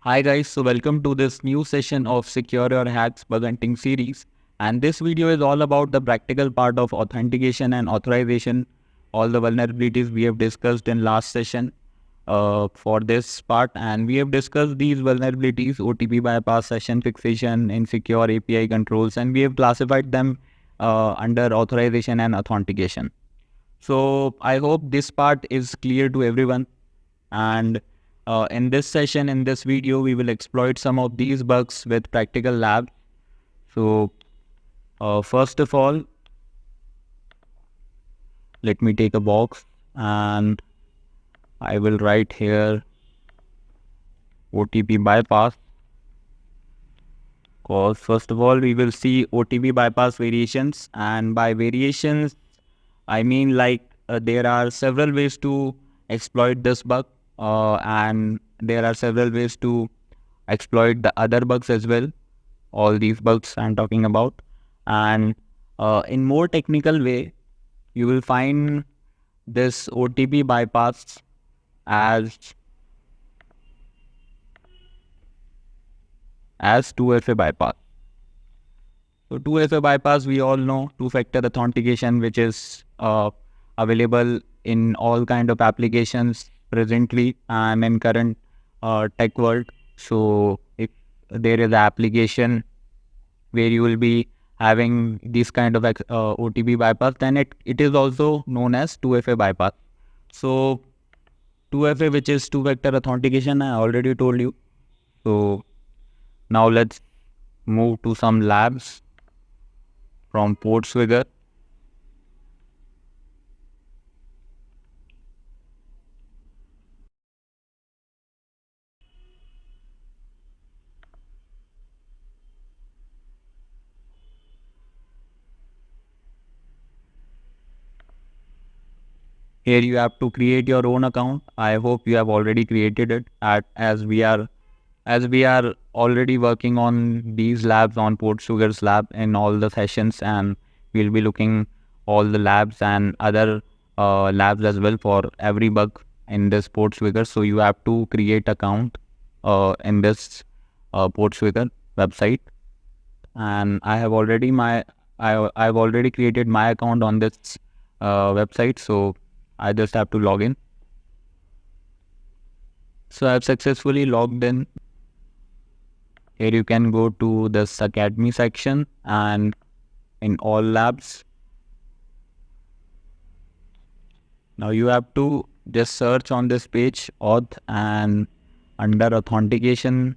Hi guys, so welcome to this new session of Secure Your Hacks Bug Hunting series. And this video is all about the practical part of authentication and authorization, all the vulnerabilities we have discussed in last session for this part. And we have discussed these vulnerabilities, OTP bypass, session fixation, insecure API controls, and we have classified them under authorization and authentication. So I hope this part is clear to everyone. And in this session, in this video, we will exploit some of these bugs with practical labs. So first of all, let me take a box and I will write here OTP bypass. Cause first of all, we will see OTP bypass variations, and by variations, I mean there are several ways to exploit this bug, and there are several ways to exploit the other bugs as well. All these bugs I'm talking about, and in more technical way, you will find this OTP bypass as 2FA bypass. So 2FA bypass, we all know two-factor authentication, which is available in all kind of applications presently and in current tech world. So if there is an application where you will be having this kind of OTP bypass, then it is also known as 2FA bypass. So 2FA, which is two-factor authentication, I already told you. So now let's move to some labs from Portswigger. Here you have to create your own account. I hope you have already created it as we are already working on these labs on Portsugar's lab in all the sessions, and we'll be looking all the labs and other labs as well for every bug in this Portswigger. So you have to create account in this Portswigger website, and I've already created my account on this website. So I just have to log in. So I've successfully logged in. Here you can go to this Academy section, and in all labs, now you have to just search on this page auth, and under authentication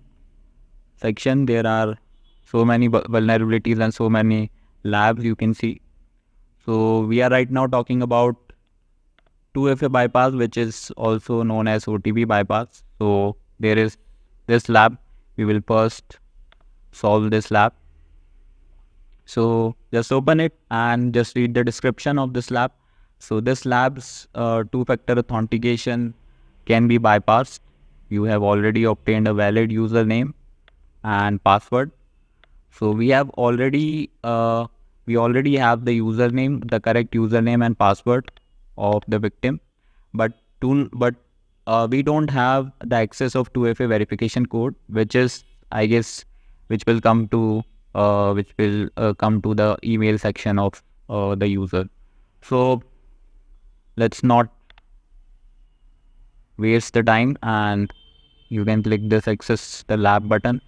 section there are so many vulnerabilities and so many labs you can see. So we are right now talking about 2FA bypass, which is also known as OTP bypass. So there is this lab. We will first solve this lab. So just open it and just read the description of this lab. So this lab's two-factor authentication can be bypassed. You have already obtained a valid username and password. So we already have the username, the correct username and password of the victim, but we don't have the access of 2FA verification code, which is, I guess, which will come to come to the email section of the user. So let's not waste the time, and you can click this access the lab button.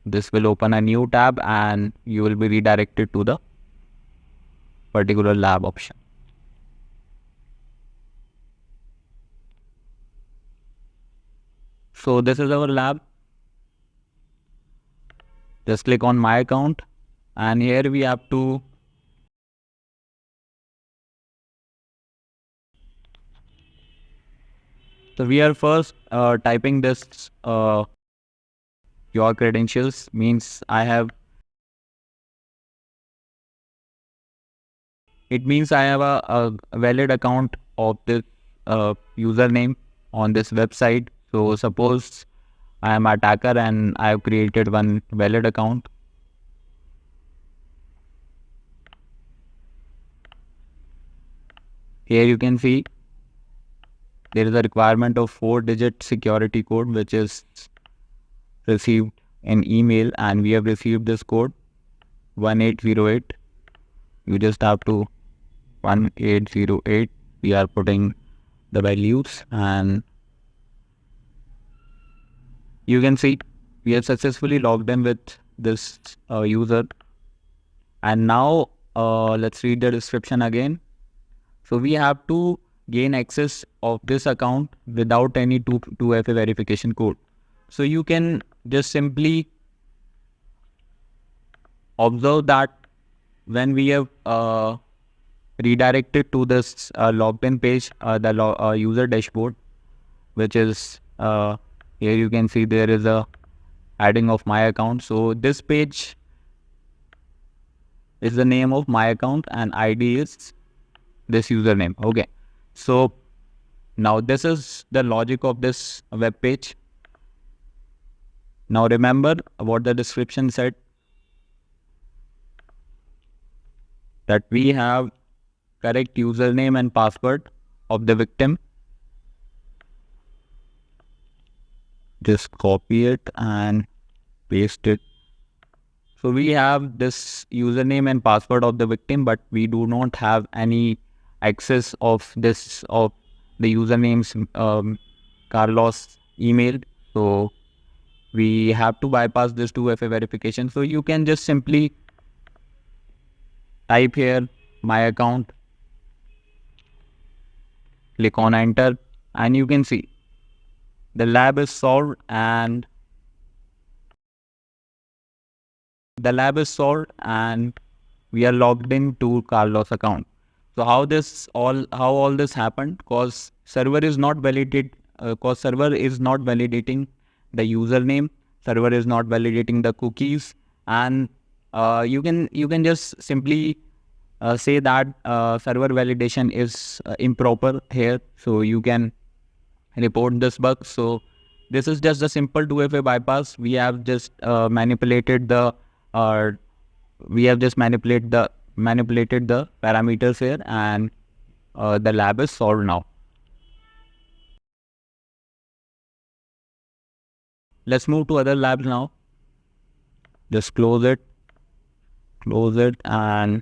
This will open a new tab and you will be redirected to the particular lab option. So this is our lab. Just click on my account, and here we have to so we are first typing this your credentials, means it means I have a valid account of this username on this website. So suppose I am an attacker and I have created one valid account. Here you can see there is a requirement of 4-digit security code which is received in email, and we have received this code 1808. You just have to 1808. We are putting the values, and you can see we have successfully logged in with this user. And now let's read the description again. So we have to gain access of this account without any 2FA verification code. So you can just simply observe that when we have redirected to this logged in page, the user dashboard, which is here you can see there is a adding of my account. So this page is the name of my account and ID is this username. Okay, so now this is the logic of this web page. Now remember what the description said, that we have correct username and password of the victim. Just copy it and paste it. So we have this username and password of the victim, but we do not have any access of this, of the username's Carlos email. So we have to bypass this 2FA verification. So you can just simply type here my account, click on enter, and you can see the lab is solved, and we are logged into Carlos account. So how all this happened? Because server is not validating the username, server is not validating the cookies, and you can just simply say that server validation is improper here. So you can report this bug. So this is just a simple 2FA bypass. We have just manipulated the parameters here, and the lab is solved now. Let's move to other labs now. Just close it, and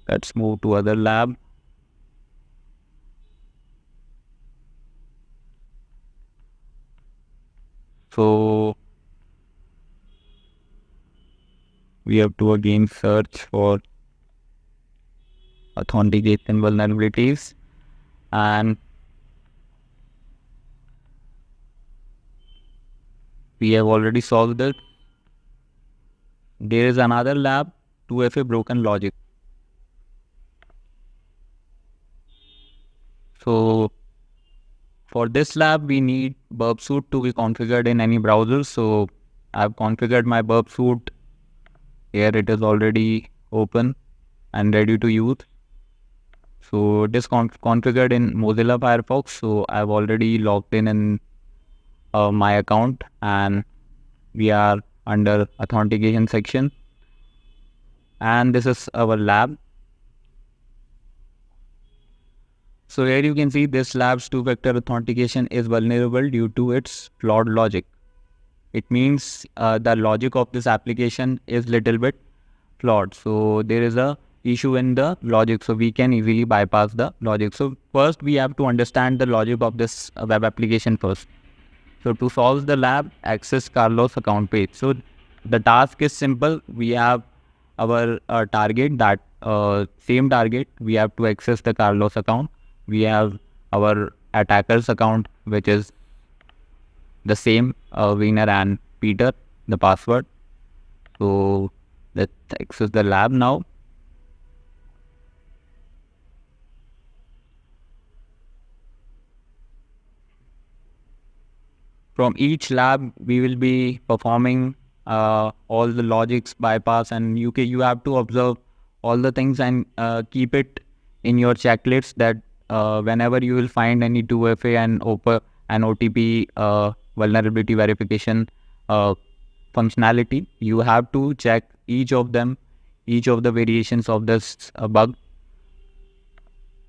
let's move to other lab. So we have to again search for authentication vulnerabilities, and we have already solved it. There is another lab, 2FA broken logic. So for this lab, we need burp suite to be configured in any browser. So I've configured my burp suite. Here it is already open and ready to use. So it is configured in Mozilla Firefox. So I've already logged in my account, and we are under authentication section. And this is our lab. So here you can see this lab's 2-factor authentication is vulnerable due to its flawed logic. It means the logic of this application is little bit flawed. So there is a issue in the logic, so we can easily bypass the logic. So first we have to understand the logic of this web application first. So to solve the lab, access Carlos account page. So the task is simple. We have our target, that same target. We have to access the Carlos account. We have our attacker's account, which is the same, Wiener and Peter, the password. So let's access the lab now. From each lab, we will be performing all the logics bypass, and you have to observe all the things and keep it in your checklist, that whenever you will find any 2FA and OTP vulnerability verification functionality, you have to check each of the variations of this bug.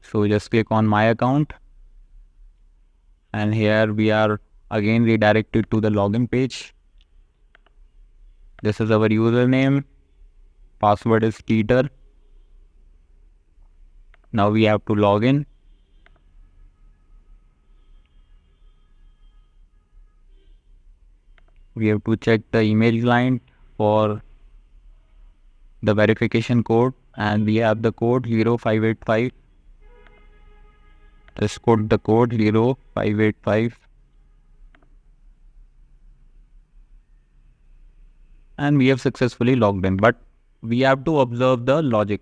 So just click on my account, and here we are again redirected to the login page. This is our username, password is Peter. Now we have to log in. We have to check the email client for the verification code, and we have the code 0585. Just quote the code 0585, and we have successfully logged in. But we have to observe the logic.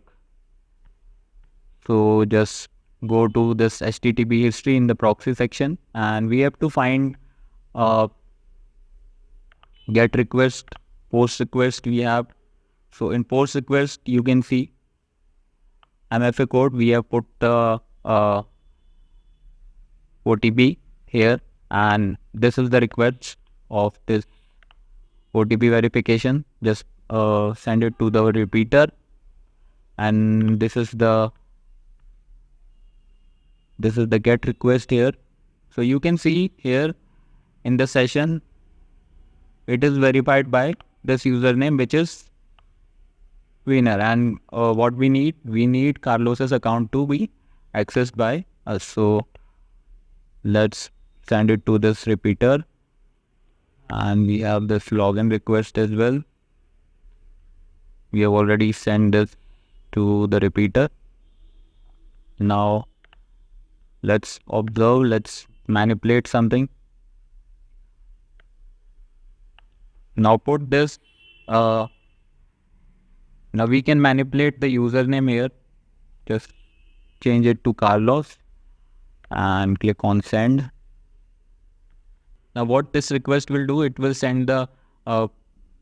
So just go to this HTTP history in the proxy section, and we have to find get request, post request we have. So in post request, you can see MFA code. We have put the OTP here, and this is the request of this OTP verification. Just send it to the repeater, and this is the get request here. So you can see here in the session, it is verified by this username, which is winner. And what we need Carlos's account to be accessed by us. So let's send it to this repeater, and we have this login request as well. We have already sent this to the repeater. Now let's observe, let's manipulate something. Now put this, now we can manipulate the username here. Just change it to Carlos and click on send. Now what this request will do, it will send the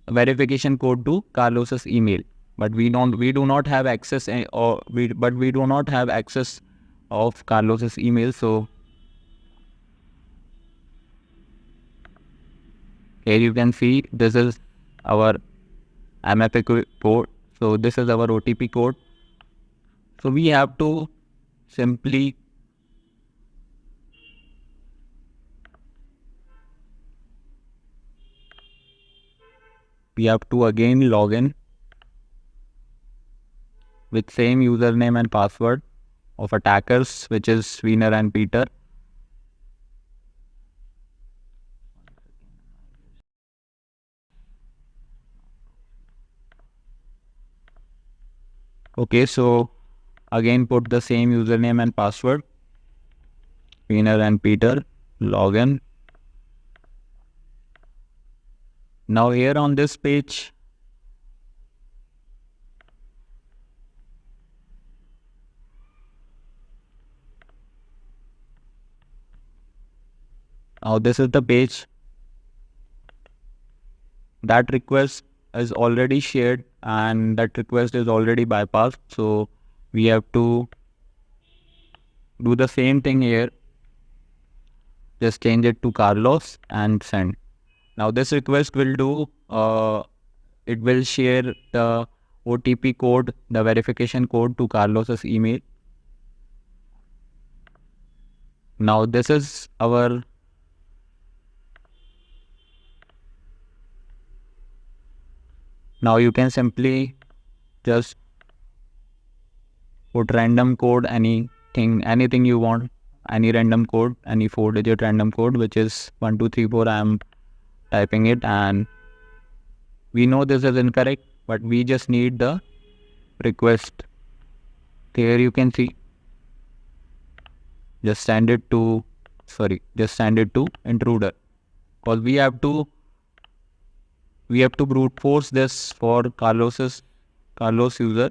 verification code to Carlos's email, but we do not have access, we do not have access of Carlos's email. So here you can see this is our MFA code. So this is our OTP code. So we have to simply again log in with same username and password of attackers, which is Wiener and Peter. Okay, so again put the same username and password, Wiener and Peter, login. Now here on this page, now this is the page. That request is already shared and that request is already bypassed. So we have to do the same thing here. Just change it to Carlos and send. Now this request will do, it will share the OTP code, the verification code to Carlos's email. Now this is our now you can simply just put random code, anything you want, any random code, any 4-digit random code, which is 1234. I am typing it, and we know this is incorrect, but we just need the request. Here you can see, just send it to intruder, because we have to brute force this for Carlos user.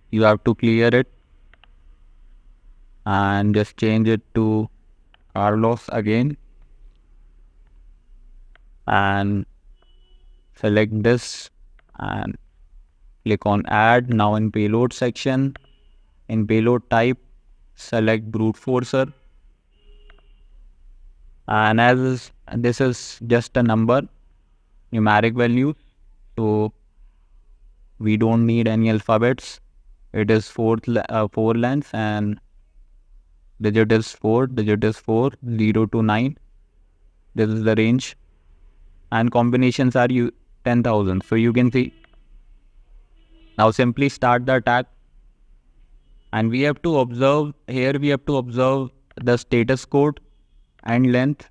You have to clear it and just change it to Carlos again, and select this and click on add. Now in payload section, in payload type, select brute forcer, and as this is just a numeric value, so we don't need any alphabets. It is 4 lengths, and digit is 4, digit is 4, 0 to 9. This is the range. And combinations are 10,000. So you can see. Now simply start the attack. And we have to observe, here we have to observe the status code and length.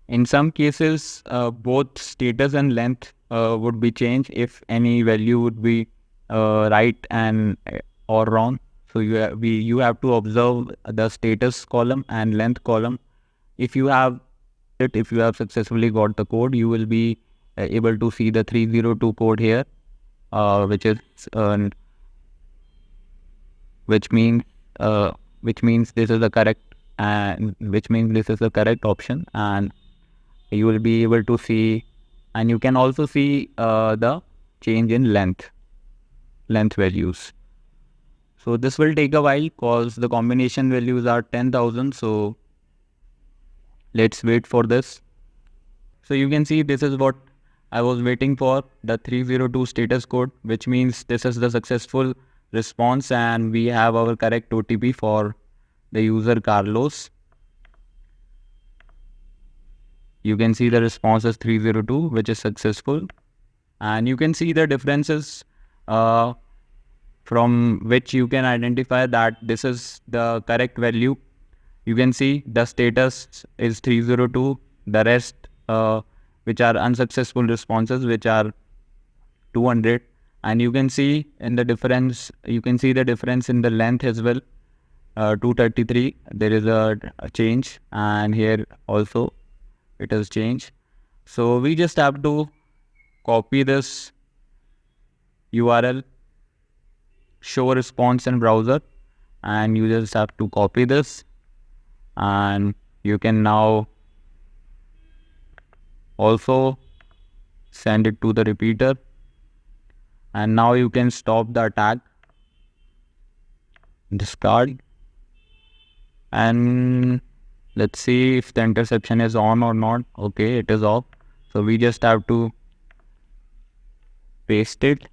In some cases, both status and length would be changed if any value would be right and or wrong. So you have to observe the status column and length column. If you have successfully got the code, you will be able to see the 302 code here, which is which means this is the correct, and which means this is the correct option, and you will be able to see, and you can also see the change in length values. So this will take a while because the combination values are 10,000. So let's wait for this. So you can see this is what I was waiting for, the 302 status code, which means this is the successful response and we have our correct OTP for the user Carlos. You can see the response is 302, which is successful. And you can see the differences from which you can identify that this is the correct value. You can see the status is 302, the rest which are unsuccessful responses, which are 200. And you can see in the difference, you can see the difference in the length as well. 233, there is a change, and here also it has changed. So we just have to copy this URL, show response in browser, and you just have to copy this, and you can now also send it to the repeater. And now you can stop the attack, discard, and let's see if the interception is on or not. Okay, it is off. So we just have to paste it.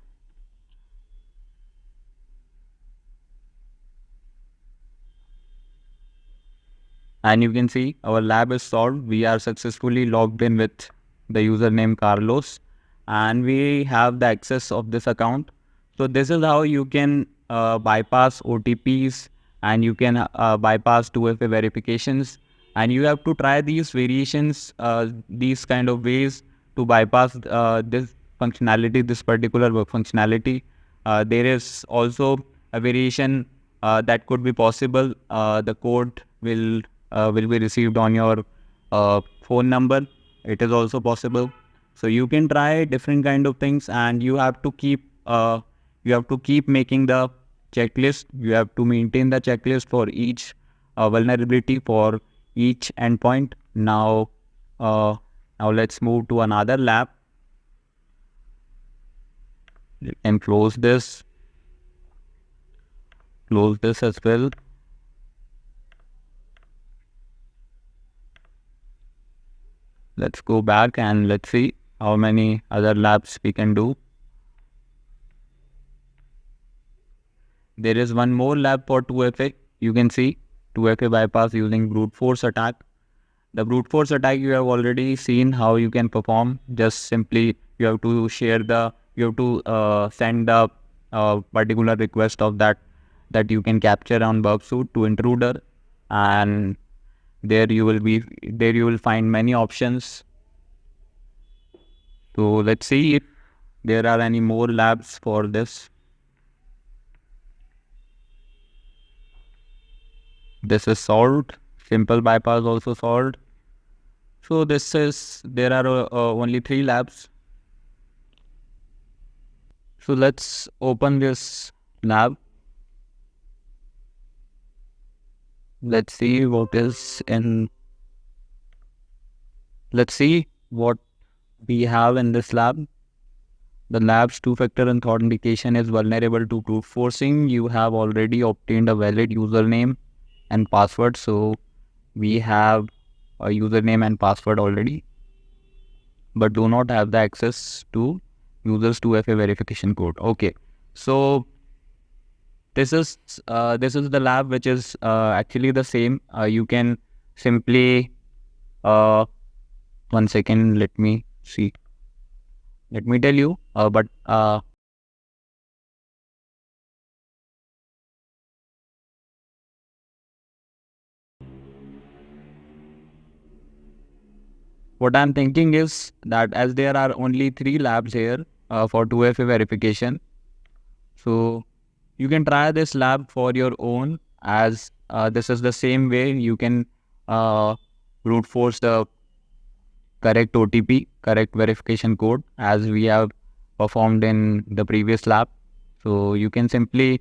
And you can see our lab is solved. We are successfully logged in with the username Carlos, and we have the access of this account. So this is how you can bypass OTPs, and you can bypass 2FA verifications. And you have to try these variations, these kind of ways to bypass this functionality, this particular work functionality. There is also a variation that could be possible. The code will be received on your phone number. It is also possible. So you can try different kind of things, and you have to keep making the checklist. You have to maintain the checklist for each vulnerability, for each endpoint. Now let's move to another lab and close this as well. Let's go back and let's see how many other labs we can do. There is one more lab for 2FA. You can see 2FA bypass using brute force attack. The brute force attack you have already seen how you can perform. Just simply you have to send the particular request of that you can capture on bug suit to intruder, and there you will find many options. So let's see if there are any more labs for this. This is solved. Simple bypass also solved. So there are only 3 labs. So let's open this lab. Let's see what we have in this lab. The lab's 2-factor authentication is vulnerable to brute forcing. You have already obtained a valid username and password. So we have a username and password already, but do not have the access to users 2FA verification code. Okay, so this is the lab which is actually the same. You can simply uh, 1 second. Let me see. Let me tell you. But what I'm thinking is that as there are only 3 labs here for 2FA verification, so you can try this lab for your own, as this is the same way you can brute force the correct OTP, correct verification code, as we have performed in the previous lab. So you can simply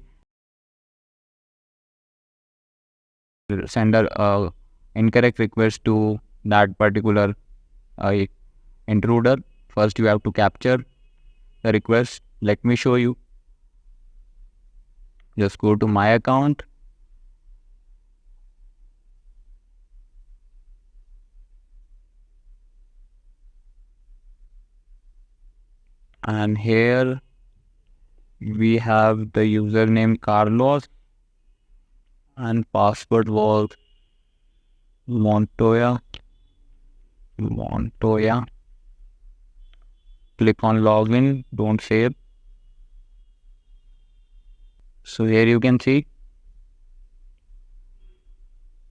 send a incorrect request to that particular uh, intruder. First, you have to capture the request. Let me show you. Just go to my account, and here we have the username Carlos and password was Montoya. Montoya. Click on login. Don't save. So here you can see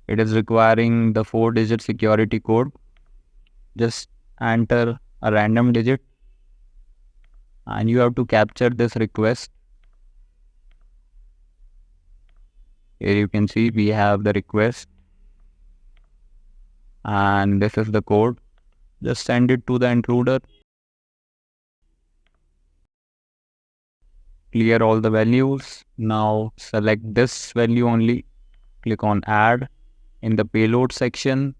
it is requiring the 4-digit security code. Just enter a random digit and you have to capture this request. Here you can see we have the request and this is the code. Just send it to the intruder. Clear all the values. Now select this value only. Click on add. In the payload section,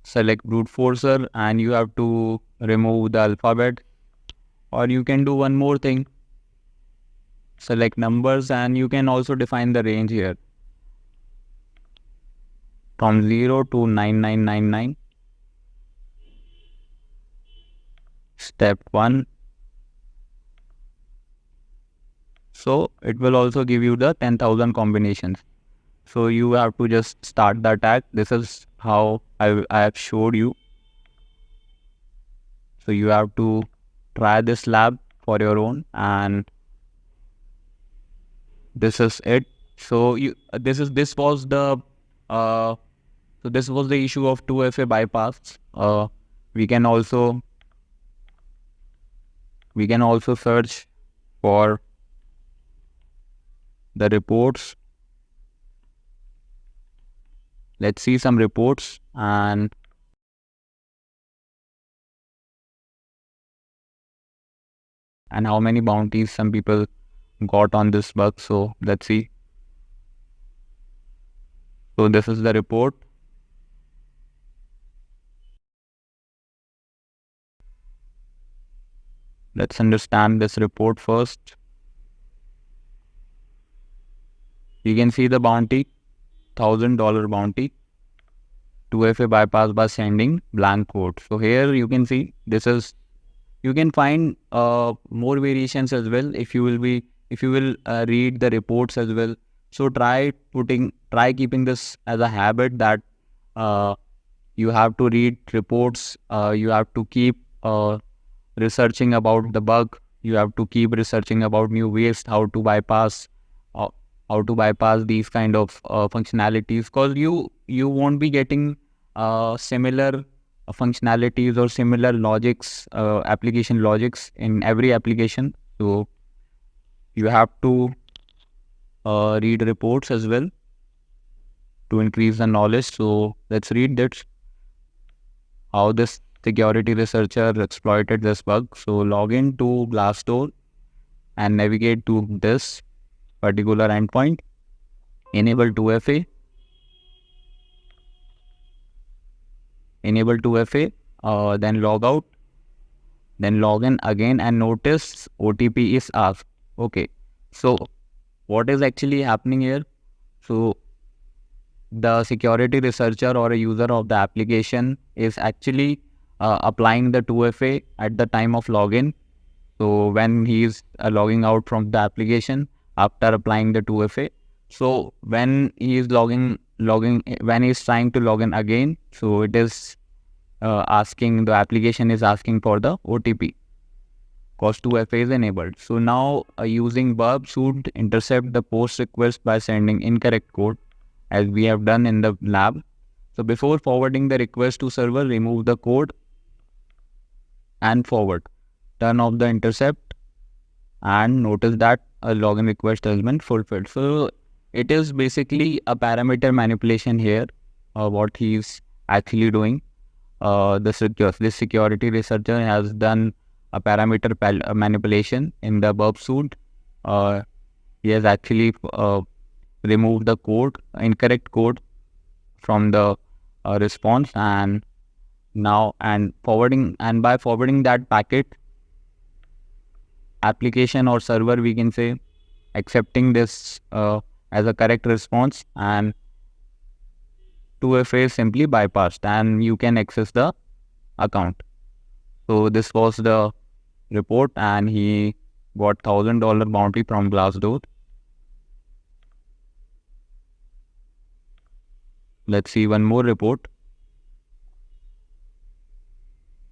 select brute forcer and you have to remove the alphabet, or you can do one more thing. Select numbers and you can also define the range here from 0 to 9999. Step 1. So it will also give you the 10,000 combinations. So you have to just start the attack. This is how I have showed you. So you have to try this lab for your own, and this is it. So this was the uh, so this was the issue of 2FA bypass. We can also search for the reports. Let's see some reports and how many bounties some people got on this bug. So let's see. So this is the report. Let's understand this report first. You can see the bounty, $1,000 bounty, 2FA bypass by sending blank code. So here you can see this is, you can find more variations as well if you will read the reports as well. So try keeping this as a habit, that you have to read reports. You have to keep researching about the bug. You have to keep researching about new ways how to bypass these kind of functionalities, because you won't be getting similar functionalities or similar logics, application logics in every application. So you have to read reports as well to increase the knowledge. So let's read that, how this security researcher exploited this bug. So log in to Glassdoor and navigate to this particular endpoint, enable 2FA, then log out, then log in again, and notice OTP is asked. Okay, so what is actually happening here? So the security researcher or a user of the application is actually applying the 2FA at the time of login. So when he is logging out from the application after applying the 2FA, so when he is when he is trying to log in again, so it is the application is asking for the OTP because 2FA is enabled. So now using burp should intercept the post request by sending incorrect code as we have done in the lab. So before forwarding the request to server, remove the code and forward. Turn off the intercept and notice that a login request has been fulfilled. So it is basically a parameter manipulation here, what he is actually doing. This security researcher has done a parameter manipulation in the burp suite. He has actually removed the incorrect code from the response, and by forwarding that packet, application or server, we can say, accepting this as a correct response, and 2FA is simply bypassed and you can access the account. So this was the report, and he got $1,000 bounty from Glassdoor. Let's see one more report.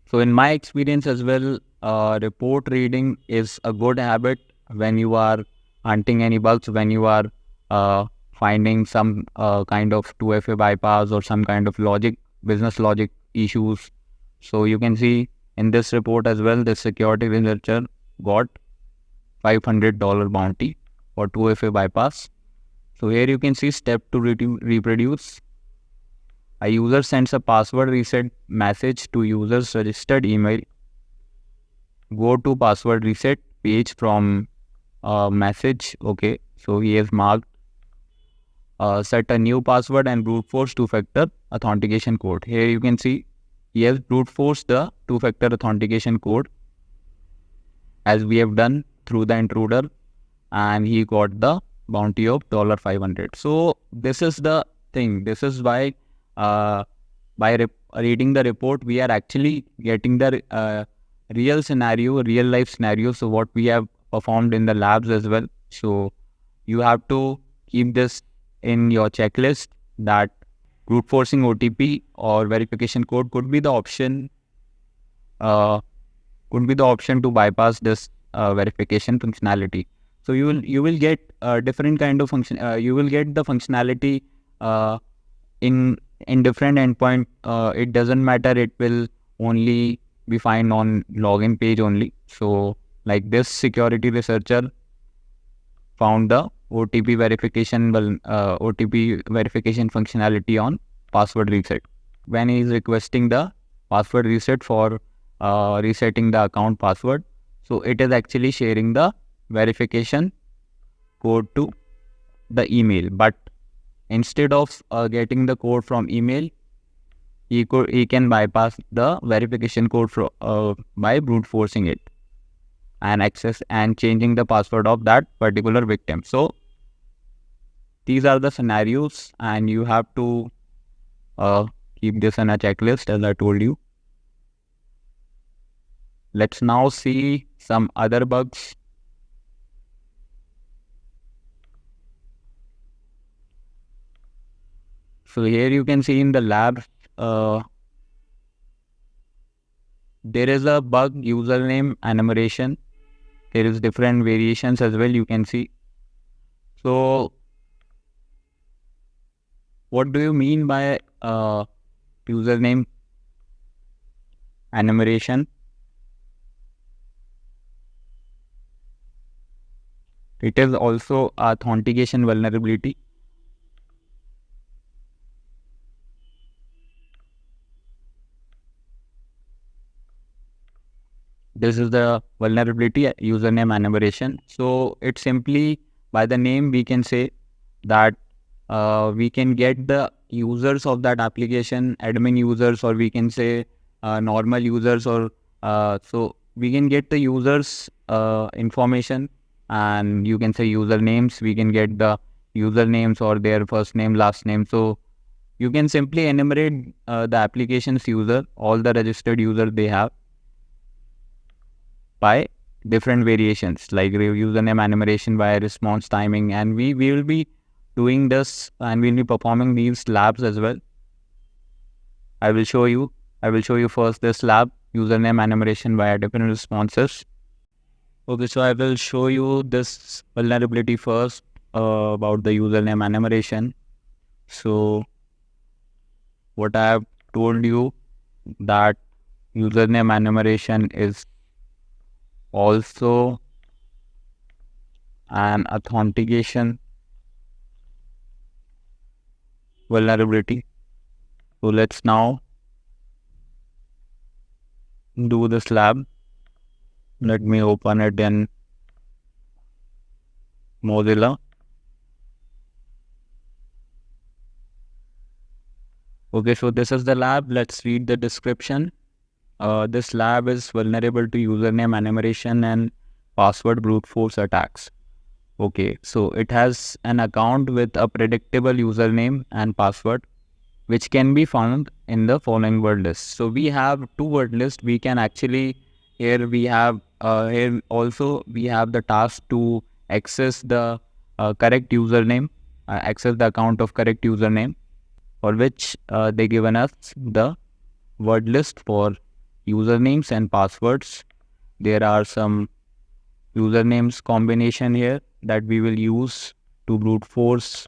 So in my experience as well, report reading is a good habit when you are hunting any bugs, when you are finding some kind of 2FA bypass or some kind of business logic issues. So you can see in this report as well, the security researcher got $500 bounty for 2FA bypass. So here you can see step to reproduce. A user sends a password reset message to user's registered email. Go to password reset page from message. Okay, so he has marked set a new password and brute force two-factor authentication code. Here you can see he has brute forced the two-factor authentication code as we have done through the intruder, and he got the bounty of $500. So this is the thing. This is why by reading the report, we are actually getting the real life scenario. So what we have performed in the labs as well. So you have to keep this in your checklist, that brute forcing OTP or verification code could be the option. To bypass this verification functionality. So you will get different kind of function. You will get the functionality in different endpoint. It doesn't matter. It will only be found on login page only. So like this security researcher found the OTP verification functionality on password reset. When he is requesting the password reset for resetting the account password, so it is actually sharing the verification code to the email. But instead of getting the code from email, he can bypass the verification code by brute forcing it and access and changing the password of that particular victim. So these are the scenarios, and you have to keep this in a checklist, as I told you. Let's now see some other bugs. So here you can see in the lab, there is a bug username enumeration. There is different variations as well, you can see. So what do you mean by username enumeration? It is also authentication vulnerability. This is the vulnerability username enumeration. So it's simply by the name we can say that we can get the users of that application, admin users, or we can say normal users, or so we can get the users information, and you can say usernames. We can get the usernames or their first name, last name. So you can simply enumerate the application's user, all the registered users they have, by different variations like username enumeration via response timing, and we will be doing this and we'll be performing these labs as well. I will show you. I will show you first this lab, username enumeration via different responses. Okay, so I will show you this vulnerability first about the username enumeration. So what I have told you that username enumeration is also an authentication vulnerability. So let's now do this lab. Let me open it in Mozilla. Okay, so this is the lab. Let's read the description. This lab is vulnerable to username enumeration and password brute force attacks. Okay, so it has an account with a predictable username and password, which can be found in the following word list. So we have two word lists. We can actually, here also we have the task to access the correct username, access the account of correct username, for which they given us the word list for usernames and passwords. There are some usernames combination here that we will use to brute force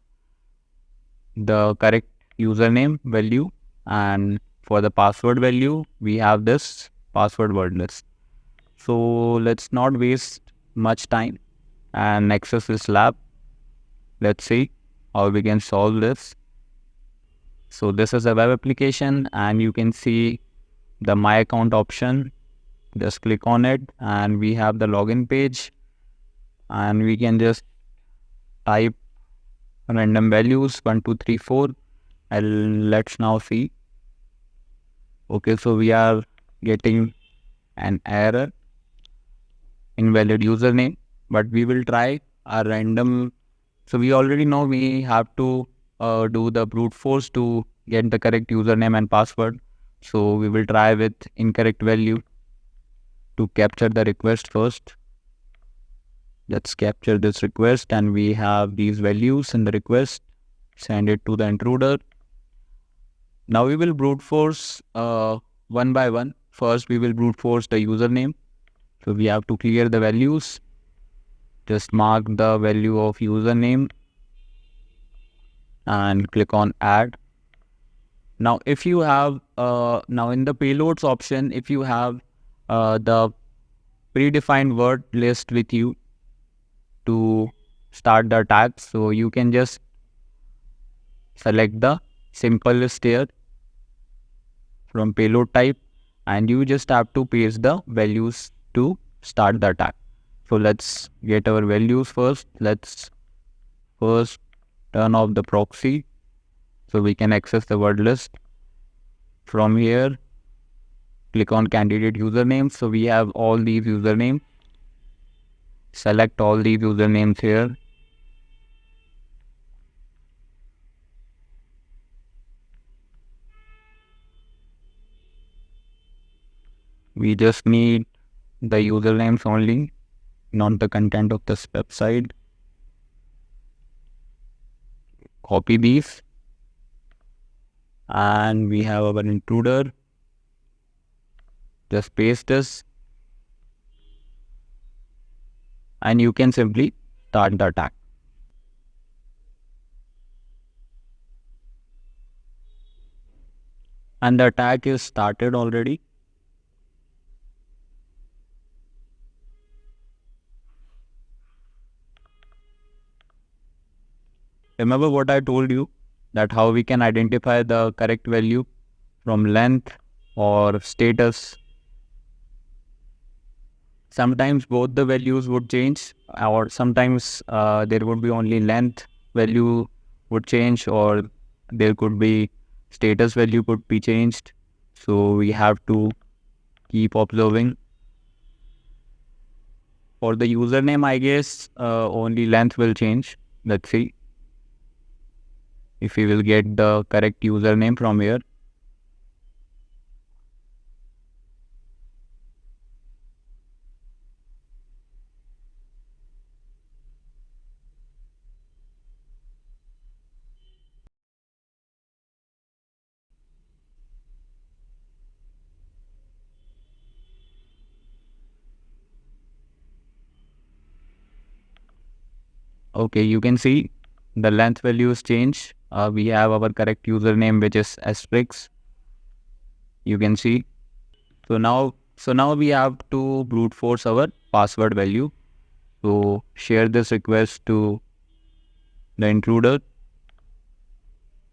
the correct username value, and for the password value we have this password word list. So let's not waste much time and access this lab. Let's see how we can solve this. So this is a web application and you can see the my account option. Just click on it and we have the login page, and we can just type random values 1 2 3 4, and let's now see. Okay, so we are getting an error, invalid username, but we will try a random. So we already know we have to do the brute force to get the correct username and password. So we will try with incorrect value to capture the request first. Let's capture this request, and we have these values in the request. Send it to the intruder. Now we will brute force one by one. First, we will brute force the username. So we have to clear the values. Just mark the value of username and click on add. Now, if you have, now in the payloads option, if you have the predefined word list with you to start the attack, so you can just select the simple list here from payload type, and you just have to paste the values to start the attack. So let's get our values first. Let's first turn off the proxy so we can access the word list. From here, click on candidate username. So we have all these usernames. Select all these usernames here. We just need the usernames only, not the content of this website. Copy these, and we have our intruder. Just paste this, and you can simply start the attack. And the attack is started already. Remember what I told you, that how we can identify the correct value from length or status. Sometimes both the values would change, or sometimes there would be only length value would change, or there could be status value could be changed. So we have to keep observing. For the username, I guess only length will change. Let's see if we will get the correct username from here. Okay, you can see the length values change. We have our correct username, which is asterisk. You can see. So now we have to brute force our password value. So share this request to the intruder,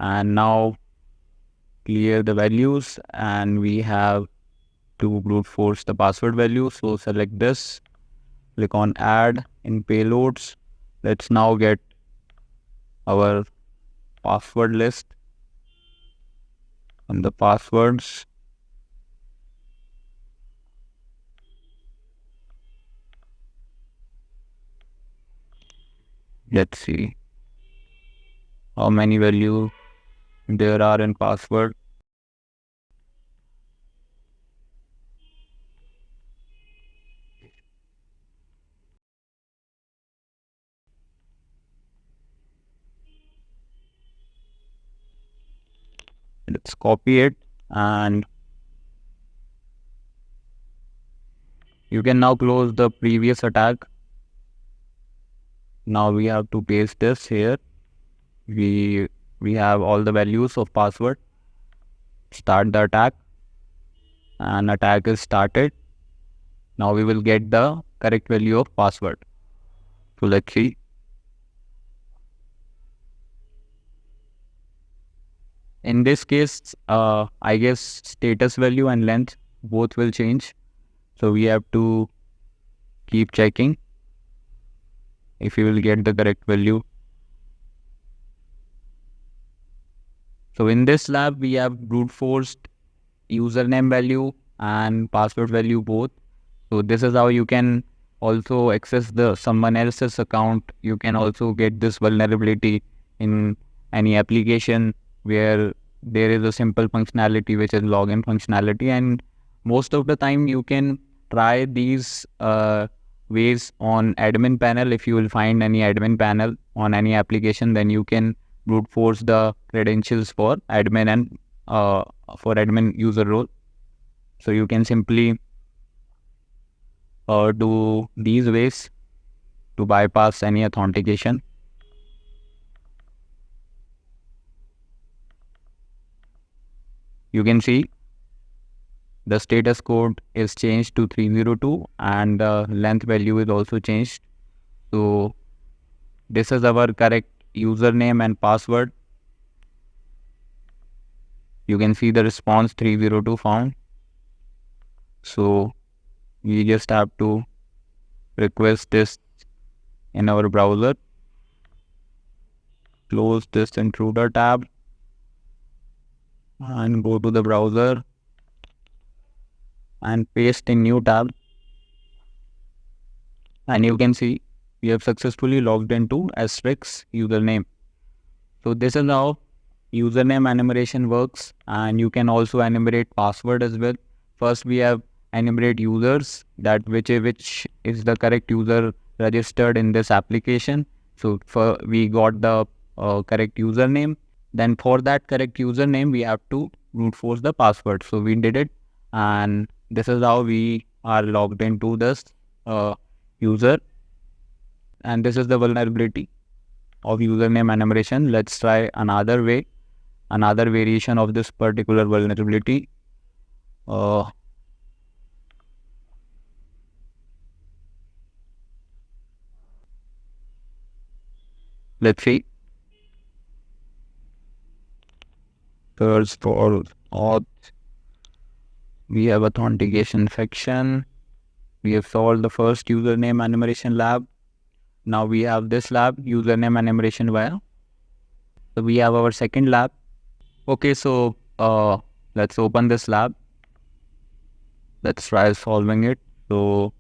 and now clear the values, and we have to brute force the password value. So select this, click on add in payloads. Let's now get our password list and the passwords. Let's see how many values there are in password. Let's copy it, and you can now close the previous attack. Now we have to paste this here. We have all the values of password. Start the attack, and attack is started. Now we will get the correct value of password. So let's see. In this case, I guess status value and length both will change. So we have to keep checking if you will get the correct value. So in this lab, we have brute forced username value and password value both. So this is how you can also access the someone else's account. You can also get this vulnerability in any application where there is a simple functionality which is login functionality, and most of the time you can try these ways on admin panel. If you will find any admin panel on any application, then you can brute force the credentials for admin and for admin user role. So you can simply do these ways to bypass any authentication. You can see the status code is changed to 302 and the length value is also changed. So this is our correct username and password. You can see the response 302 found. So we just have to request this in our browser. Close this intruder tab and go to the browser and paste in new tab, and you can see we have successfully logged into asterisk username. So this is how username enumeration works, and you can also enumerate password as well. First we have enumerate users, that which is the correct user registered in this application. So for we got the correct username, then for that correct username we have to brute force the password. So we did it, and this is how we are logged into this user, and this is the vulnerability of username enumeration. Let's try another way, another variation of this particular vulnerability. Let's see. Search for auth. We have authentication section. We have solved the first username enumeration lab. Now we have this lab, username enumeration via. So we have our second lab. Okay, so let's open this lab. Let's try solving it. So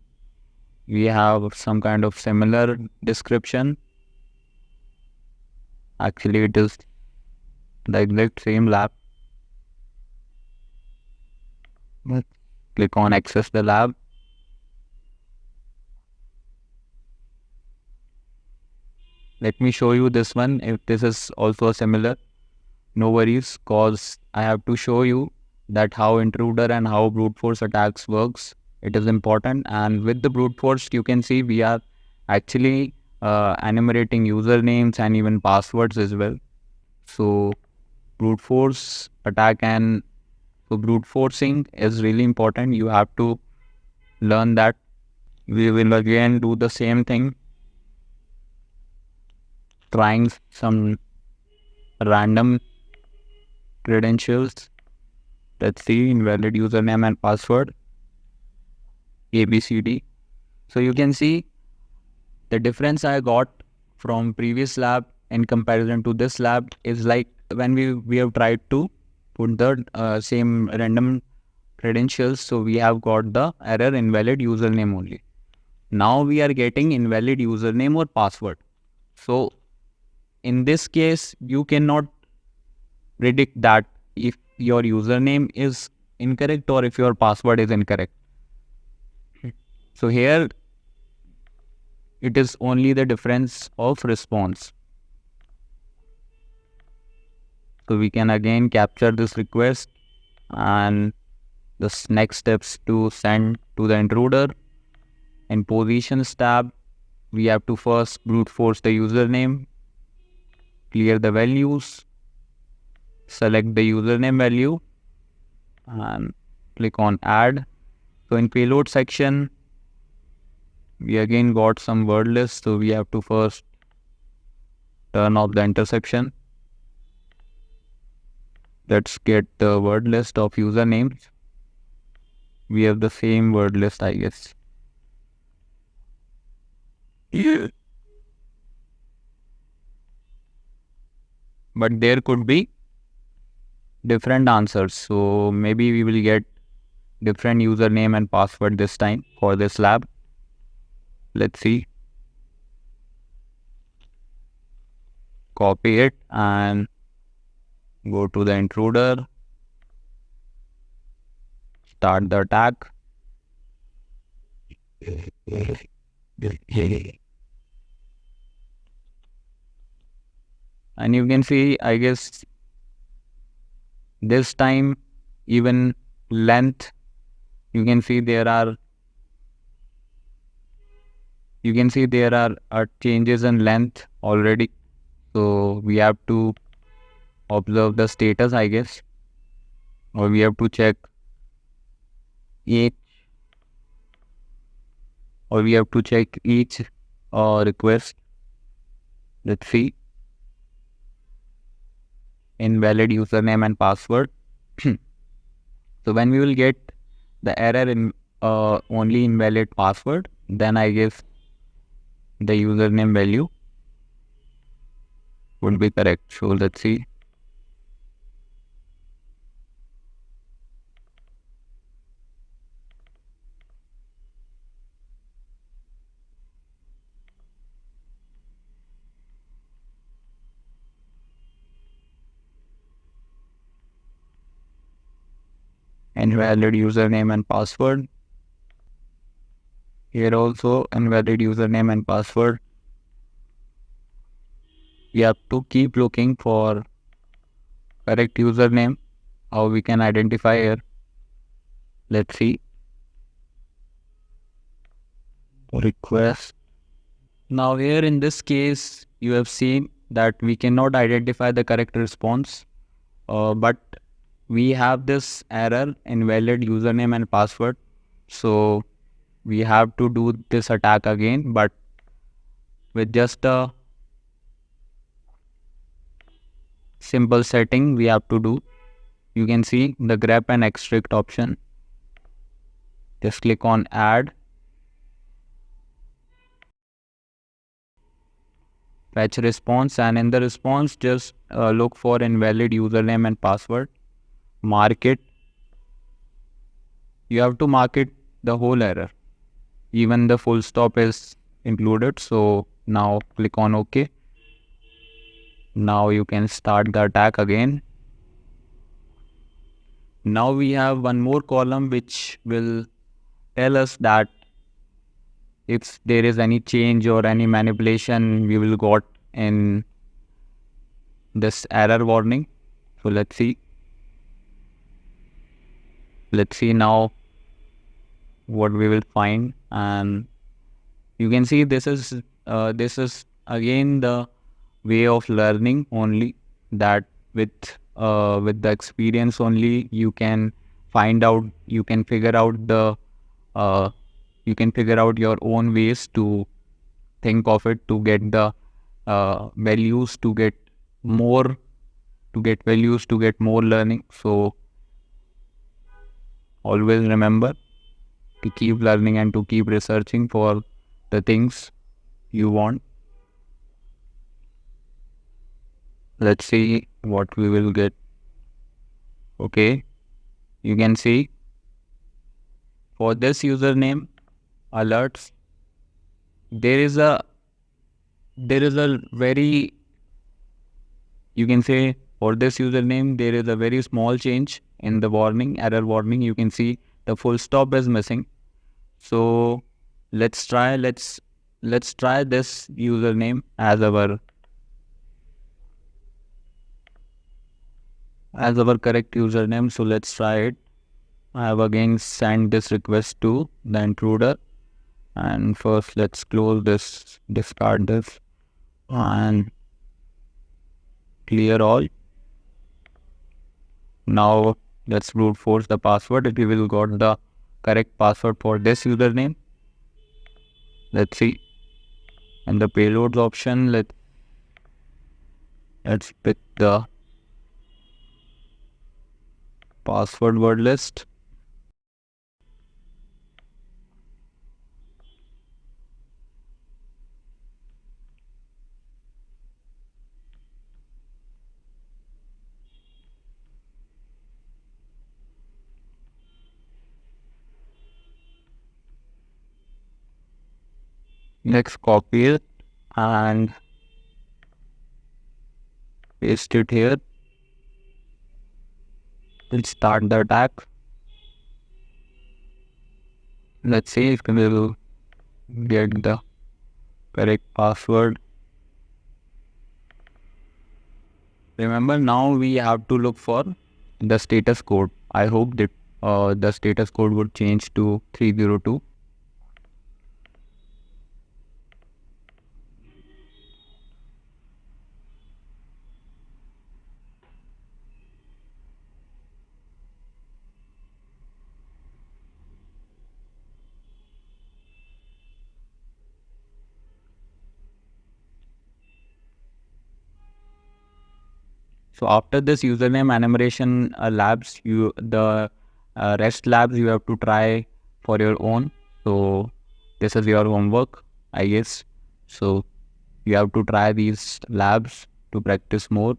we have some kind of similar description. Actually, it is the exact same lab. Let's click on access the lab. Let me show you this one. If this is also similar, no worries, cause I have to show you that how intruder and how brute force attacks works. It is important, and with the brute force you can see we are actually enumerating usernames and even passwords as well. So brute force attack, and so brute forcing is really important. You have to learn that. We will again do the same thing, trying some random credentials. Let's see, invalid username and password, ABCD. So you can see the difference I got from previous lab in comparison to this lab is like when we have tried to put the same random credentials, so we have got the error invalid username only. Now we are getting invalid username or password. So in this case, you cannot predict that if your username is incorrect or if your password is incorrect. So here it is only the difference of response. So we can again capture this request, and the next steps to send to the intruder. In positions tab, we have to first brute force the username, clear the values, select the username value, and click on add. So in payload section, we again got some word list, so we have to first turn off the intersection. Let's get the word list of usernames. We have the same word list, I guess. Yeah. But there could be different answers, so maybe we will get different username and password this time for this lab. Let's see. Copy it and go to the intruder, start the attack. And you can see, I guess this time even length, you can see there are changes in length already. So we have to observe the status, I guess, or we have to check each, request. Let's see, invalid username and password. So when we will get the error in only invalid password, then I guess the username value would be correct. So let's see. Invalid username and password. Here also invalid username and password. We have to keep looking for correct username. How we can identify here? Let's see. Request. Now here in this case, you have seen that we cannot identify the correct response, but we have this error, invalid username and password. So we have to do this attack again, but with just a simple setting we have to do. You can see the grep and extract option. Just click on add, fetch response, and in the response just look for invalid username and password. Mark it. You have to mark it the whole error. Even the full stop is included. So now click on OK. Now you can start the attack again. Now we have one more column which will tell us that if there is any change or any manipulation we will got in this error warning. So let's see now what we will find. And you can see this is this is again the way of learning only, that with the experience only you can find out, you can figure out the uh, you can figure out your own ways to think of it, to get the values, to get more, to get values, to get more learning. So always remember to keep learning and to keep researching for the things you want. Let's see what we will get. Okay, you can see for this username alerts, there is a very, you can say, for this username there is a very small change in the warning, error warning. You can see the full stop is missing. So let's try this username as our correct username. So let's try it. I have again sent this request to the intruder, and first let's close this, discard this, and clear all. Now let's brute force the password if we will got the correct password for this username. Let's see. And the payloads option, let's pick the password word list. Next, copy it and paste it here. Let's start the attack. Let's see if we will get the correct password. Remember, now we have to look for the status code. I hope that the status code would change to 302. So after this username enumeration labs, the rest labs you have to try for your own. So this is your homework, I guess. So you have to try these labs to practice more,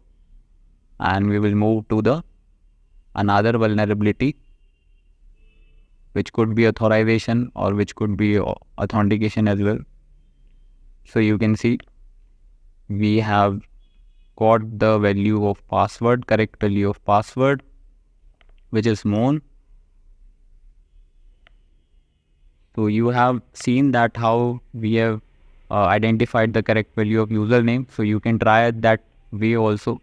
and we will move to the another vulnerability, which could be authorization or which could be authentication as well. So you can see we have got the value of password, correct value of password, which is known. So you have seen that how we have identified the correct value of username. So you can try it that way also.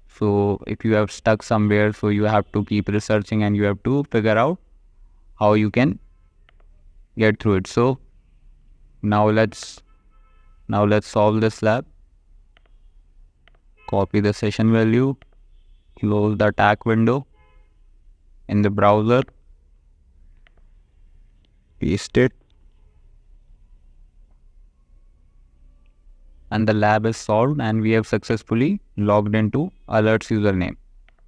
So if you have stuck somewhere, so you have to keep researching and you have to figure out how you can get through it. So now let's solve this lab. Copy the session value, close the attack window in the browser, paste it, and the lab is solved and we have successfully logged into alerts username.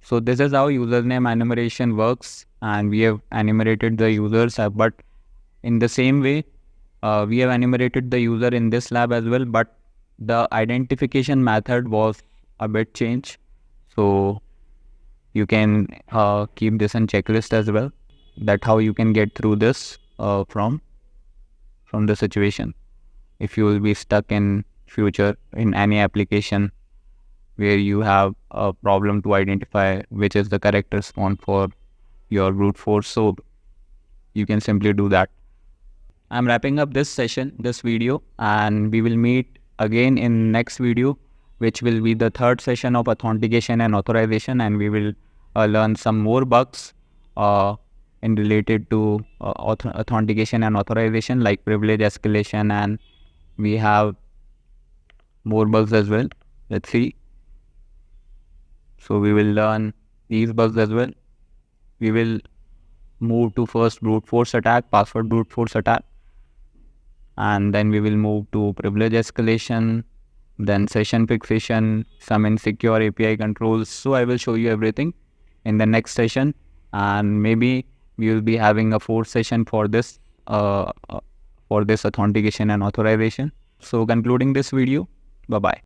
So this is how username enumeration works, and we have enumerated the users, but in the same way we have enumerated the user in this lab as well, but the identification method was a bit changed. So you can keep this in checklist as well, that how you can get through this from the situation if you will be stuck in future in any application where you have a problem to identify which is the correct response for your brute force. So you can simply do that. I'm wrapping up this session, this video, and we will meet again in next video, which will be the third session of authentication and authorization, and we will learn some more bugs in related to authentication and authorization, like privilege escalation, and we have more bugs as well. Let's see. So we will learn these bugs as well. We will move to first brute force attack, password brute force attack, and then we will move to privilege escalation, then session fixation, some insecure API controls. So I will show you everything in the next session, and maybe we will be having a fourth session for this authentication and authorization. So concluding this video, bye bye.